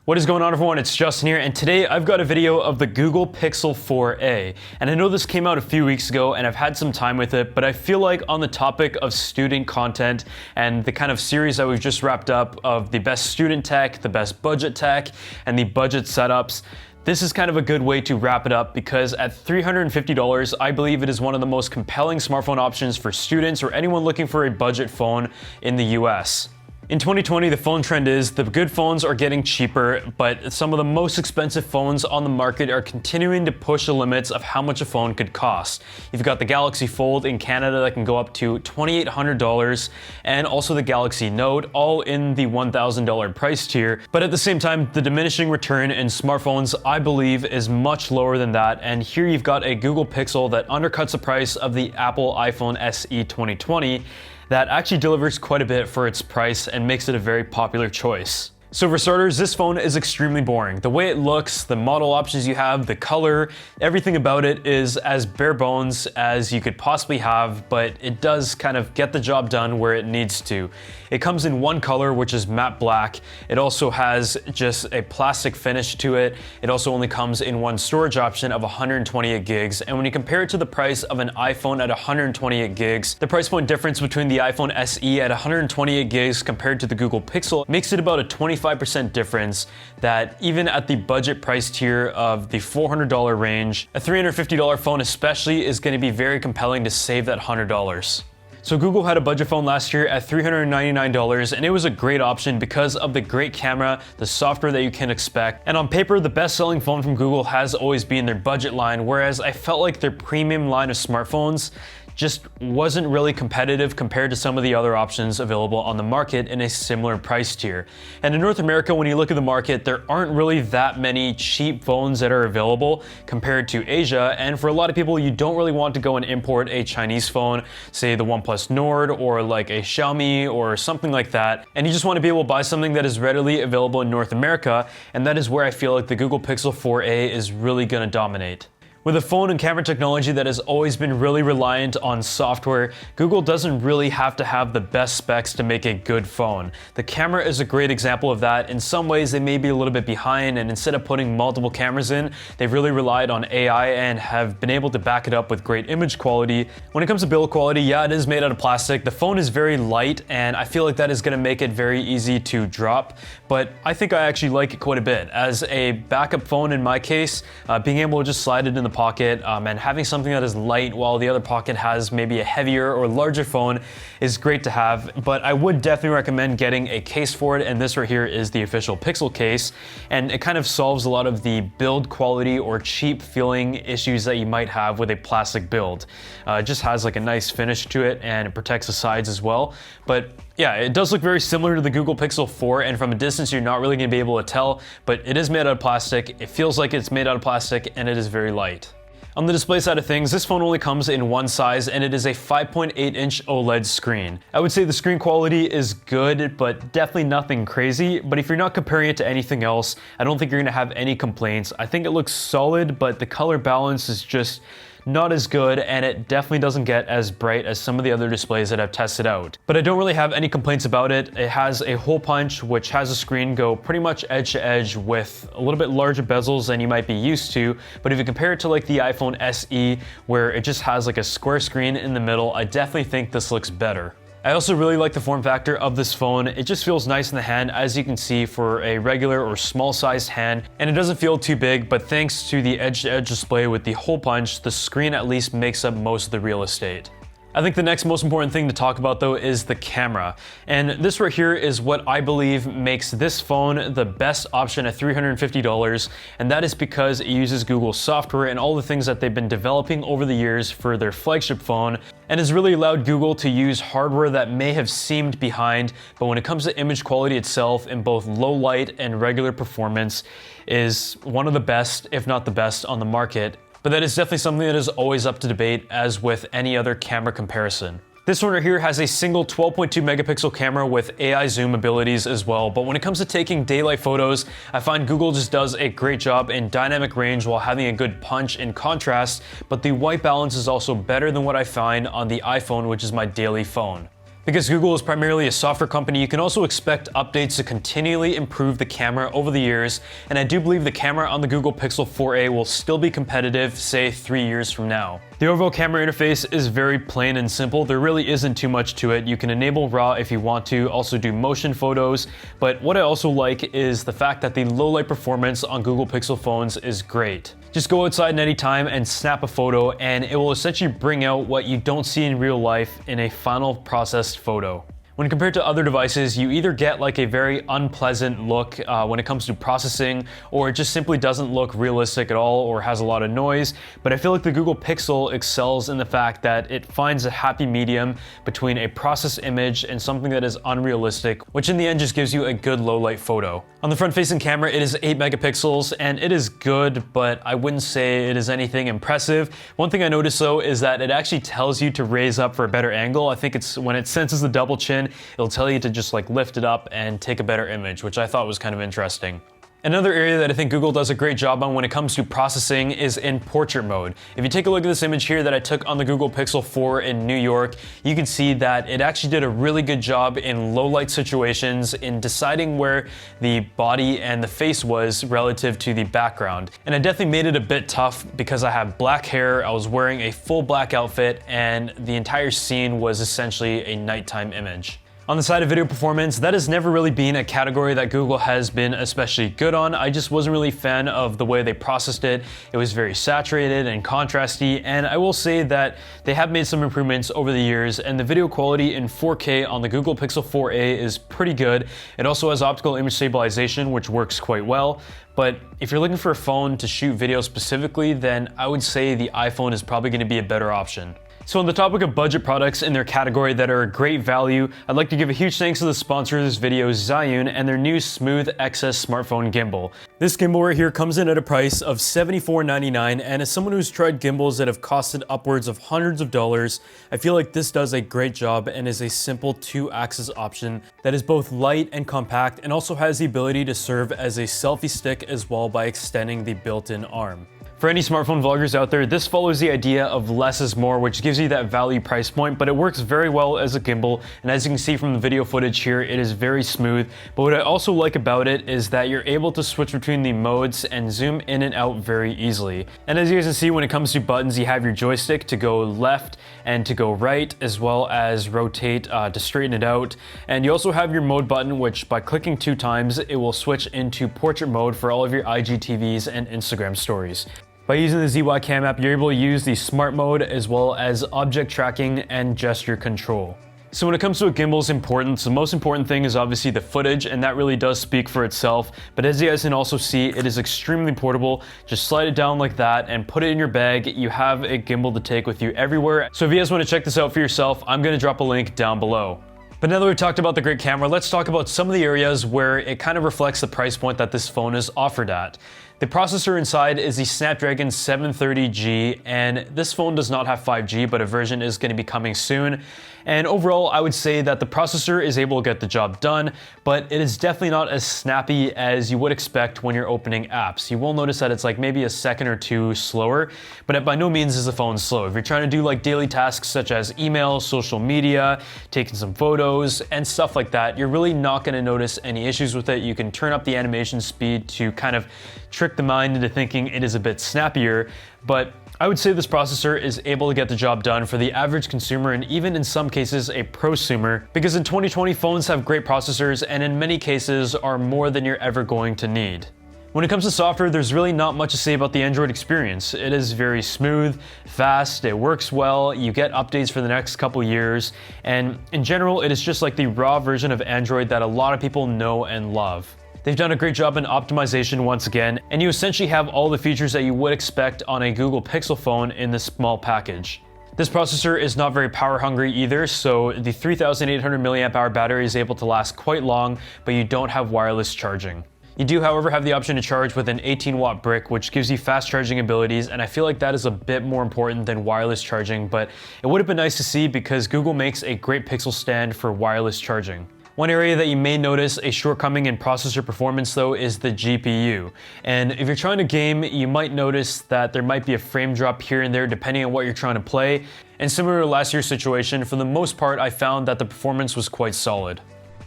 What is going on, everyone? It's Justin here, and today I've got a video of the Google Pixel 4a. And I know this came out a few weeks ago and I've had some time with it, but I feel like on the topic of student content and the kind of series that we've just wrapped up of the best student tech, the best budget tech, and the budget setups, this is kind of a good way to wrap it up because at $350, I believe it is one of the most compelling smartphone options for students or anyone looking for a budget phone in the US. In 2020, the phone trend is the good phones are getting cheaper, but some of the most expensive phones on the market are continuing to push the limits of how much a phone could cost. You've got the Galaxy Fold in Canada that can go up to $2,800, and also the Galaxy Note, all in the $1,000 price tier. But at the same time, the diminishing return in smartphones, I believe, is much lower than that. And here you've got a Google Pixel that undercuts the price of the Apple iPhone SE 2020. That actually delivers quite a bit for its price and makes it a very popular choice. So for starters, this phone is extremely boring. The way it looks, the model options you have, the color, everything about it is as bare bones as you could possibly have, but it does kind of get the job done where it needs to. It comes in one color, which is matte black. It also has just a plastic finish to it. It also only comes in one storage option of 128 gigs. And when you compare it to the price of an iPhone at 128 gigs, the price point difference between the iPhone SE at 128 gigs compared to the Google Pixel makes it about a 25% difference that even at the budget price tier of the $400 range, a $350 phone especially is going to be very compelling to save that $100. So Google had a budget phone last year at $399, and it was a great option because of the great camera, the software that you can expect. And on paper, the best-selling phone from Google has always been their budget line, whereas I felt like their premium line of smartphones just wasn't really competitive compared to some of the other options available on the market in a similar price tier. And in North America, when you look at the market, there aren't really that many cheap phones that are available compared to Asia. And for a lot of people, you don't really want to go and import a Chinese phone, say the OnePlus Nord or like a Xiaomi or something like that. And you just want to be able to buy something that is readily available in North America. And that is where I feel like the Google Pixel 4a is really going to dominate. With a phone and camera technology that has always been really reliant on software, Google doesn't really have to have the best specs to make a good phone. The camera is a great example of that. In some ways, they may be a little bit behind, and instead of putting multiple cameras in, they've really relied on AI and have been able to back it up with great image quality. When it comes to build quality, yeah, it is made out of plastic. The phone is very light, and I feel like that is going to make it very easy to drop, but I think I actually like it quite a bit. As a backup phone in my case, being able to just slide it in the pocket and having something that is light while the other pocket has maybe a heavier or larger phone is great to have. But I would definitely recommend getting a case for it, and this right here is the official Pixel case, and it kind of solves a lot of the build quality or cheap feeling issues that you might have with a plastic build. It just has like a nice finish to it, and it protects the sides as well. But yeah, it does look very similar to the Google Pixel 4, and from a distance you're not really going to be able to tell, but it is made out of plastic, it feels like it's made out of plastic, and it is very light. On the display side of things, this phone only comes in one size, and it is a 5.8-inch OLED screen. I would say the screen quality is good, but definitely nothing crazy. But if you're not comparing it to anything else, I don't think you're gonna have any complaints. I think it looks solid, but the color balance is just not as good, and it definitely doesn't get as bright as some of the other displays that I've tested out. But I don't really have any complaints about it. It has a hole punch, which has a screen go pretty much edge to edge with a little bit larger bezels than you might be used to. But if you compare it to like the iPhone SE, where it just has like a square screen in the middle, I definitely think this looks better. I also really like the form factor of this phone. It just feels nice in the hand, as you can see, for a regular or small sized hand, and it doesn't feel too big, but thanks to the edge-to-edge display with the hole punch, the screen at least makes up most of the real estate. I think the next most important thing to talk about though is the camera. And this right here is what I believe makes this phone the best option at $350, and that is because it uses Google software and all the things that they've been developing over the years for their flagship phone, and has really allowed Google to use hardware that may have seemed behind, but when it comes to image quality itself in both low light and regular performance is one of the best, if not the best, on the market. But that is definitely something that is always up to debate, as with any other camera comparison. This one right here has a single 12.2 megapixel camera with AI zoom abilities as well, but when it comes to taking daylight photos, I find Google just does a great job in dynamic range while having a good punch in contrast, but the white balance is also better than what I find on the iPhone, which is my daily phone. Because Google is primarily a software company, you can also expect updates to continually improve the camera over the years, and I do believe the camera on the Google Pixel 4a will still be competitive, say 3 years from now. The overall camera interface is very plain and simple. There really isn't too much to it. You can enable RAW if you want to, also do motion photos, but what I also like is the fact that the low light performance on Google Pixel phones is great. Just go outside at any time and snap a photo, and it will essentially bring out what you don't see in real life in a final processed photo. When compared to other devices, you either get like a very unpleasant look when it comes to processing, or it just simply doesn't look realistic at all or has a lot of noise. But I feel like the Google Pixel excels in the fact that it finds a happy medium between a processed image and something that is unrealistic, which in the end just gives you a good low light photo. On the front-facing camera, it is 8 megapixels, and it is good, but I wouldn't say it is anything impressive. One thing I noticed though is that it actually tells you to raise up for a better angle. I think it's when it senses the double chin, it'll tell you to just like lift it up and take a better image, which I thought was kind of interesting. Another area that I think Google does a great job on when it comes to processing is in portrait mode. If you take a look at this image here that I took on the Google Pixel 4 in New York, you can see that it actually did a really good job in low light situations in deciding where the body and the face was relative to the background. And it definitely made it a bit tough because I have black hair, I was wearing a full black outfit, and the entire scene was essentially a nighttime image. On the side of video performance, that has never really been a category that Google has been especially good on. I just wasn't really a fan of the way they processed it. It was very saturated and contrasty, and I will say that they have made some improvements over the years, and the video quality in 4K on the Google Pixel 4a is pretty good. It also has optical image stabilization, which works quite well. But if you're looking for a phone to shoot video specifically, then I would say the iPhone is probably going to be a better option. So on the topic of budget products in their category that are a great value, I'd like to give a huge thanks to the sponsor of this video, Zhiyun, and their new Smooth XS smartphone gimbal. This gimbal right here comes in at a price of $74.99, and as someone who's tried gimbals that have costed upwards of hundreds of dollars, I feel like this does a great job and is a simple 2-axis option that is both light and compact, and also has the ability to serve as a selfie stick as well by extending the built-in arm. For any smartphone vloggers out there, this follows the idea of less is more, which gives you that value price point, but it works very well as a gimbal, and as you can see from the video footage here, it is very smooth. But what I also like about it is that you're able to switch between the modes and zoom in and out very easily. And as you guys can see, when it comes to buttons, you have your joystick to go left and to go right, as well as rotate to straighten it out. And you also have your mode button, which by clicking 2 times, it will switch into portrait mode for all of your IGTVs and Instagram stories. By using the ZY Cam app, you're able to use the smart mode as well as object tracking and gesture control. So when it comes to a gimbal's importance, the most important thing is obviously the footage, and that really does speak for itself. But as you guys can also see, it is extremely portable. Just slide it down like that and put it in your bag. You have a gimbal to take with you everywhere. So if you guys want to check this out for yourself, I'm going to drop a link down below. But now that we've talked about the great camera, let's talk about some of the areas where it kind of reflects the price point that this phone is offered at. The processor inside is the Snapdragon 730G, and this phone does not have 5G, but a version is going to be coming soon. And overall, I would say that the processor is able to get the job done, but it is definitely not as snappy as you would expect when you're opening apps. You will notice that it's like maybe a second or two slower, but by no means is the phone slow. If you're trying to do like daily tasks such as email, social media, taking some photos, and stuff like that, you're really not going to notice any issues with it. You can turn up the animation speed to kind of trick the mind into thinking it is a bit snappier, but I would say this processor is able to get the job done for the average consumer, and even in some cases a prosumer, because in 2020 phones have great processors and in many cases are more than you're ever going to need. When it comes to software, there's really not much to say about the Android experience. It is very smooth, fast, it works well, you get updates for the next couple years, and in general it is just like the raw version of Android that a lot of people know and love. They've done a great job in optimization once again, and you essentially have all the features that you would expect on a Google Pixel phone in this small package. This processor is not very power hungry either, so the 3800 mAh battery is able to last quite long, but you don't have wireless charging. You do, however, have the option to charge with an 18-watt brick, which gives you fast charging abilities, and I feel like that is a bit more important than wireless charging, but it would have been nice to see because Google makes a great Pixel stand for wireless charging. One area that you may notice a shortcoming in processor performance though is the GPU. And if you're trying to game, you might notice that there might be a frame drop here and there depending on what you're trying to play. And similar to last year's situation, for the most part, I found that the performance was quite solid.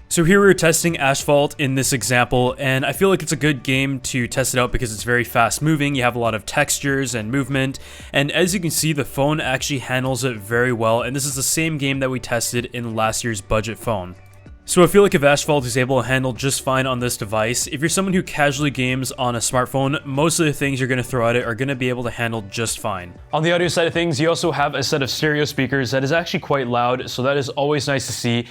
So here we were testing Asphalt in this example, and I feel like it's a good game to test it out because it's very fast moving, you have a lot of textures and movement, and as you can see, the phone actually handles it very well, and this is the same game that we tested in last year's budget phone. So I feel like if Asphalt is able to handle just fine on this device, if you're someone who casually games on a smartphone, most of the things you're going to throw at it are going to be able to handle just fine. On the audio side of things, you also have a set of stereo speakers that is actually quite loud, so that is always nice to see.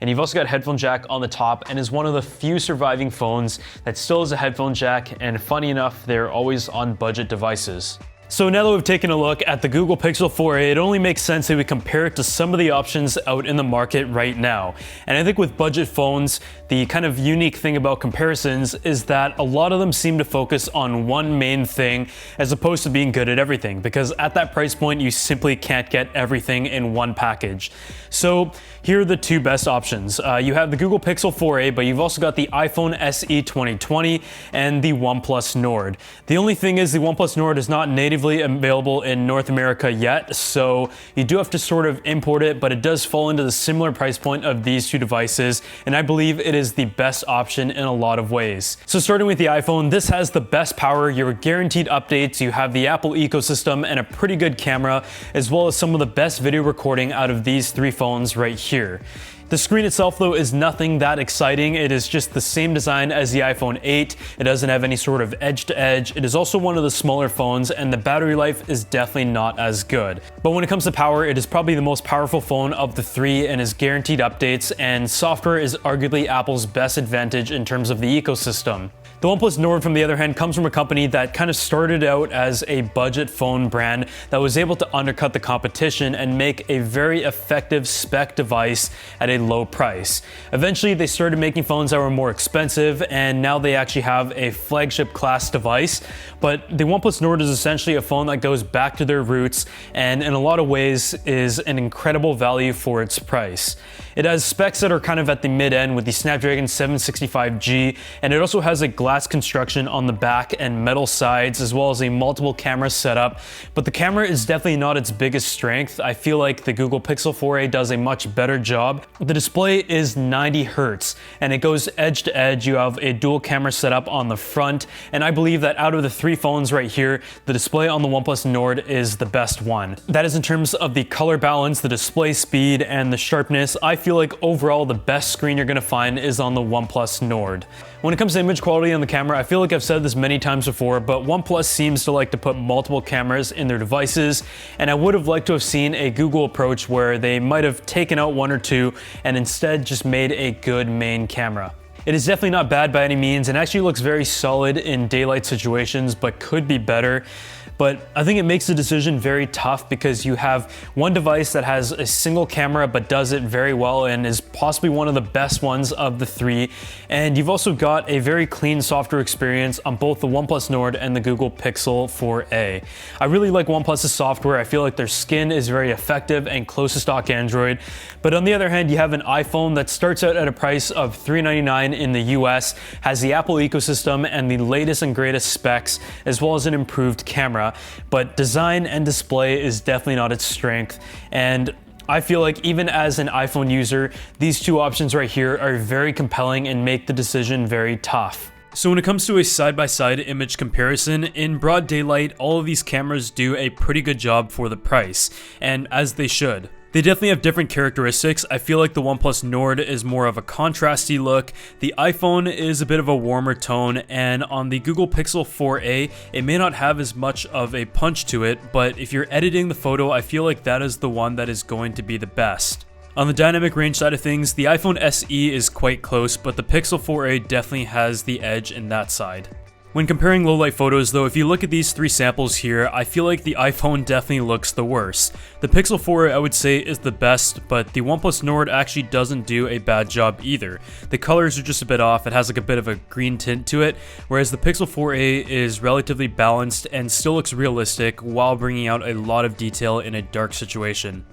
And you've also got a headphone jack on the top, and is one of the few surviving phones that still has a headphone jack, and funny enough, they're always on budget devices. So now that we've taken a look at the Google Pixel 4a, it only makes sense that we compare it to some of the options out in the market right now. And I think with budget phones, the kind of unique thing about comparisons is that a lot of them seem to focus on one main thing as opposed to being good at everything, because at that price point, you simply can't get everything in one package. So here are the two best options. You have the Google Pixel 4a, but you've also got the iPhone SE 2020 and the OnePlus Nord. The only thing is the OnePlus Nord is not natively available in North America yet, so you do have to sort of import it, but it does fall into the similar price point of these two devices, and I believe it is the best option in a lot of ways. So starting with the iPhone, this has the best power, your guaranteed updates, you have the Apple ecosystem and a pretty good camera, as well as some of the best video recording out of these three phones right here. The screen itself though is nothing that exciting. It is just the same design as the iPhone 8. It doesn't have any sort of edge to edge. It is also one of the smaller phones, and the battery life is definitely not as good. But when it comes to power, it is probably the most powerful phone of the three and is guaranteed updates, and software is arguably Apple's best advantage in terms of the ecosystem. The OnePlus Nord, from the other hand, comes from a company that kind of started out as a budget phone brand that was able to undercut the competition and make a very effective spec device at a low price. Eventually, they started making phones that were more expensive, and now they actually have a flagship class device. But the OnePlus Nord is essentially a phone that goes back to their roots and in a lot of ways is an incredible value for its price. It has specs that are kind of at the mid-end with the Snapdragon 765G, and it also has a glass construction on the back and metal sides, as well as a multiple camera setup. But the camera is definitely not its biggest strength. I feel like the Google Pixel 4a does a much better job. The display is 90 Hz, and it goes edge to edge. You have a dual camera setup on the front, and I believe that out of the three phones right here, the display on the OnePlus Nord is the best one. That is in terms of the color balance, the display speed, and the sharpness. I feel like overall the best screen you're going to find is on the OnePlus Nord. When it comes to image quality on the camera, I feel like I've said this many times before, but OnePlus seems to like to put multiple cameras in their devices, and I would have liked to have seen a Google approach where they might have taken out one or two and instead just made a good main camera. It is definitely not bad by any means, and actually looks very solid in daylight situations, but could be better. But I think it makes the decision very tough because you have one device that has a single camera but does it very well and is possibly one of the best ones of the three. And you've also got a very clean software experience on both the OnePlus Nord and the Google Pixel 4a. I really like OnePlus's software. I feel like their skin is very effective and close to stock Android. But on the other hand, you have an iPhone that starts out at a price of $399 in the US, has the Apple ecosystem and the latest and greatest specs, as well as an improved camera. But design and display is definitely not its strength, and I feel like even as an iPhone user, these two options right here are very compelling and make the decision very tough. So when it comes to a side-by-side image comparison, in broad daylight, all of these cameras do a pretty good job for the price, and as they should. They definitely have different characteristics. I feel like the OnePlus Nord is more of a contrasty look, the iPhone is a bit of a warmer tone, and on the Google Pixel 4a, it may not have as much of a punch to it, but if you're editing the photo, I feel like that is the one that is going to be the best. On the dynamic range side of things, the iPhone SE is quite close, but the Pixel 4a definitely has the edge in that side. When comparing low-light photos though, if you look at these three samples here, I feel like the iPhone definitely looks the worst. The Pixel 4a I would say is the best, but the OnePlus Nord actually doesn't do a bad job either. The colors are just a bit off, it has like a bit of a green tint to it, whereas the Pixel 4a is relatively balanced and still looks realistic while bringing out a lot of detail in a dark situation.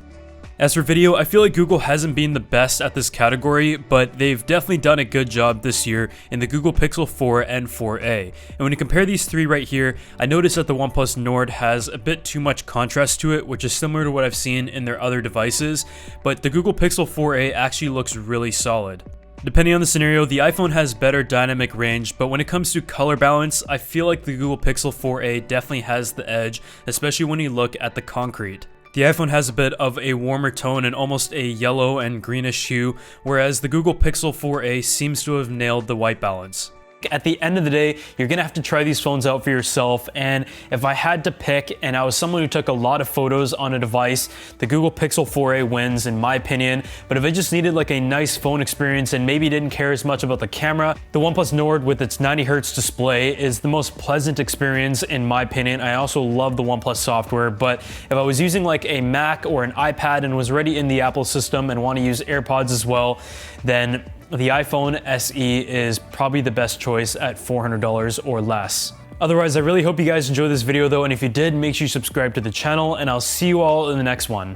As for video, I feel like Google hasn't been the best at this category, but they've definitely done a good job this year in the Google Pixel 4 and 4a. And when you compare these three right here, I noticed that the OnePlus Nord has a bit too much contrast to it, which is similar to what I've seen in their other devices, but the Google Pixel 4a actually looks really solid. Depending on the scenario, the iPhone has better dynamic range, but when it comes to color balance, I feel like the Google Pixel 4a definitely has the edge, especially when you look at the concrete. The iPhone has a bit of a warmer tone and almost a yellow and greenish hue, whereas the Google Pixel 4a seems to have nailed the white balance. At the end of the day, you're gonna have to try these phones out for yourself, and if I had to pick, and I was someone who took a lot of photos on a device, the Google Pixel 4a wins in my opinion. But if I just needed like a nice phone experience and maybe didn't care as much about the camera, the OnePlus Nord with its 90Hz display is the most pleasant experience in my opinion. I also love the OnePlus software, but if I was using like a Mac or an iPad and was already in the Apple system and want to use AirPods as well, then the iPhone SE is probably the best choice at $400 or less. Otherwise, I really hope you guys enjoyed this video though, and if you did, make sure you subscribe to the channel, and I'll see you all in the next one.